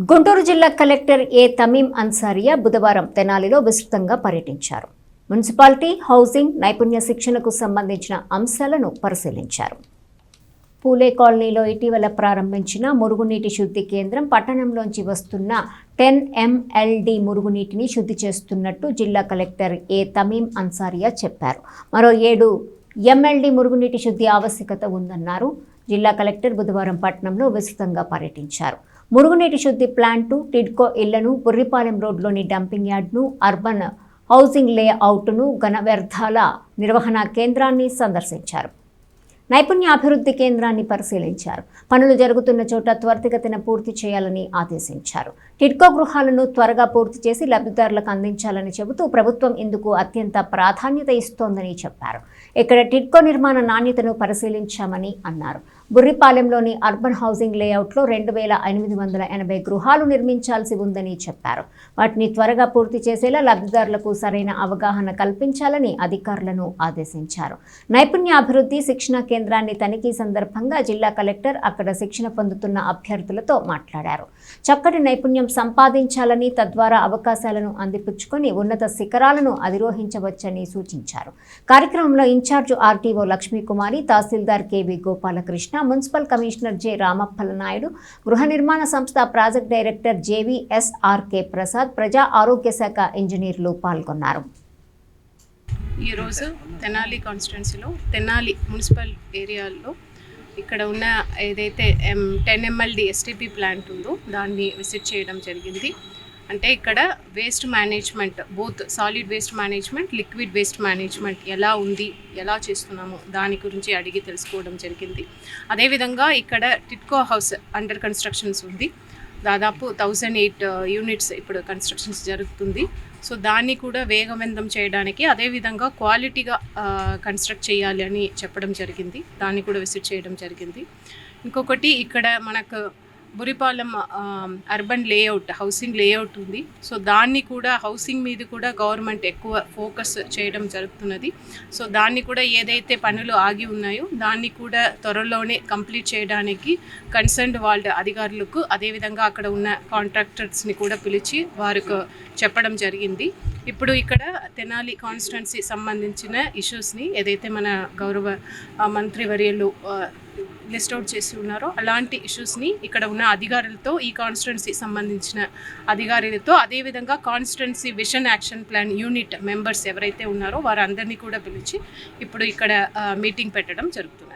గుంటూరు జిల్లా కలెక్టర్ ఏ తమీం అన్సారియా బుధవారం తెనాలిలో విస్తృతంగా పర్యటించారు. మున్సిపాలిటీ, హౌసింగ్, నైపుణ్య శిక్షణకు సంబంధించిన అంశాలను పరిశీలించారు. పూలే కాలనీలో ఇటీవల ప్రారంభించిన మురుగునీటి శుద్ధి కేంద్రం పట్టణంలోంచి వస్తున్న 10 MLD మురుగునీటిని శుద్ధి చేస్తున్నట్టు జిల్లా కలెక్టర్ ఏ తమీం అన్సారియా చెప్పారు. మరో 7 MLD మురుగునీటి శుద్ధి ఆవశ్యకత ఉందన్నారు. జిల్లా కలెక్టర్ బుధవారం పట్టణంలో విస్తృతంగా పర్యటించారు. మురుగునీటి శుద్ధి ప్లాంటు, టిడ్కో ఇళ్లను, బుర్రిపాలెం రోడ్లోని డంపింగ్ యార్డ్ను, అర్బన్ హౌసింగ్ లేఅవుట్ను, ఘన వ్యర్థాల నిర్వహణ కేంద్రాన్ని సందర్శించారు. నైపుణ్యాభివృద్ధి కేంద్రాన్ని పరిశీలించారు. పనులు జరుగుతున్న చోట త్వరితగతిన పూర్తి చేయాలని ఆదేశించారు. టిడ్కో గృహాలను త్వరగా పూర్తి చేసి లబ్ధిదారులకు అందించాలని చెబుతూ ప్రభుత్వం ఇందుకు అత్యంత ప్రాధాన్యత ఇస్తోందని చెప్పారు. ఇక్కడ టిడ్కో నిర్మాణ నాణ్యతను పరిశీలించామని అన్నారు. బుర్రిపాలెంలోని అర్బన్ హౌసింగ్ లేఅవుట్లో 2880 గృహాలు నిర్మించాల్సి ఉందని చెప్పారు. వాటిని త్వరగా పూర్తి చేసేలా లబ్ధిదారులకు సరైన అవగాహన కల్పించాలని అధికారులను ఆదేశించారు. నైపుణ్యాభివృద్ధి శిక్షణ కేంద్రాన్ని తనిఖీ సందర్భంగా జిల్లా కలెక్టర్ అక్కడ శిక్షణ పొందుతున్న అభ్యర్థులతో మాట్లాడారు. చక్కటి నైపుణ్యం సంపాదించాలని, తద్వారా అవకాశాలను అందిపుచ్చుకొని ఉన్నత శిఖరాలను అధిరోహించవచ్చని సూచించారు. కార్యక్రమంలో ఇన్ఛార్జ్ ఆర్టీఓ లక్ష్మీకుమారి, తహసీల్దార్ K V Gopalakrishna, municipal commissioner J రామప్పల నాయుడు, గృహ నిర్మాణ సంస్థ ప్రాజెక్ట్ డైరెక్టర్ JVSRK ప్రసాద్, ప్రజా ఆరోగ్య శాఖ ఇంజనీర్లు పాల్గొన్నారు. ఈరోజు తెనాలి కాన్స్టిట్యున్సీలో తెనాలి మున్సిపల్ ఏరియాలో ఇక్కడ ఉన్న ఏదైతే 10 MLD STP ప్లాంట్ ఉందో దాన్ని విజిట్ చేయడం జరిగింది. అంటే ఇక్కడ waste management, both solid waste management, liquid waste management ఎలా ఉంది, ఎలా చేస్తున్నాము దాని గురించి అడిగి తెలుసుకోవడం జరిగింది. అదేవిధంగా ఇక్కడ టిడ్కో హౌస్ అండర్ కన్స్ట్రక్షన్స్ ఉంది. దాదాపు 1008 యూనిట్స్ ఇప్పుడు కన్స్ట్రక్షన్స్ జరుగుతుంది. సో దాన్ని కూడా వేగవంతం చేయడానికి, అదేవిధంగా క్వాలిటీగా కన్స్ట్రక్ట్ చేయాలి అని చెప్పడం జరిగింది. దాన్ని కూడా విజిట్ చేయడం జరిగింది. ఇంకొకటి ఇక్కడ మనకు Burripalem urban layout, housing layout ఉంది. సో దాన్ని కూడా హౌసింగ్ మీద కూడా గవర్నమెంట్ ఎక్కువ ఫోకస్ చేయడం జరుగుతున్నది. సో దాన్ని కూడా ఏదైతే పనులు ఆగి ఉన్నాయో దాన్ని కూడా త్వరలోనే కంప్లీట్ చేయడానికి కన్సర్న్డ్ వాళ్ళ అధికారులకు, అదేవిధంగా అక్కడ ఉన్న కాంట్రాక్టర్స్ని కూడా పిలిచి వారికి చెప్పడం జరిగింది. ఇప్పుడు ఇక్కడ తెనాలి కాన్స్టిట్యున్సీ సంబంధించిన ఇష్యూస్ని ఏదైతే మన గౌరవ మంత్రివర్యులు లిస్ట్ అవుట్ చేసి ఉన్నారో అలాంటి ఇష్యూస్ని ఇక్కడ ఉన్న అధికారులతో, ఈ కాన్స్టిట్యున్సీ సంబంధించిన అధికారులతో, అదేవిధంగా constituency vision action plan unit members ఎవరైతే ఉన్నారో వారందరినీ కూడా పిలిచి ఇప్పుడు ఇక్కడ మీటింగ్ పెట్టడం జరుగుతుంది.